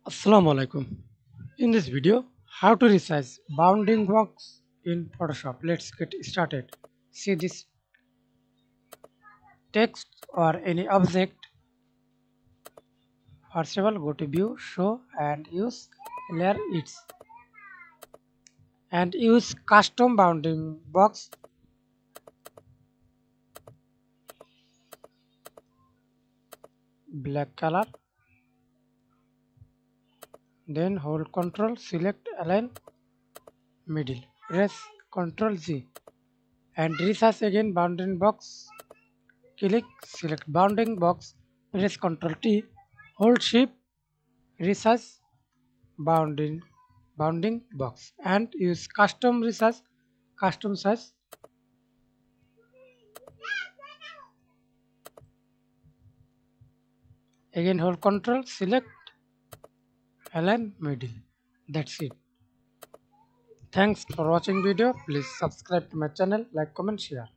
Assalamu alaikum. In this video, how to resize bounding box in Photoshop. Let's get started. See this text or any object. First of all, go to view, show and use layer it's and use custom bounding box. Black color. Then hold control, select align middle. Press Ctrl Z and resize again bounding box. Click select bounding box, press Ctrl T, hold shift, resize bounding box and use custom resize, custom size. Again hold Ctrl, select, align middle. That's it. Thanks for watching video. Please subscribe to my channel, like, comment, share.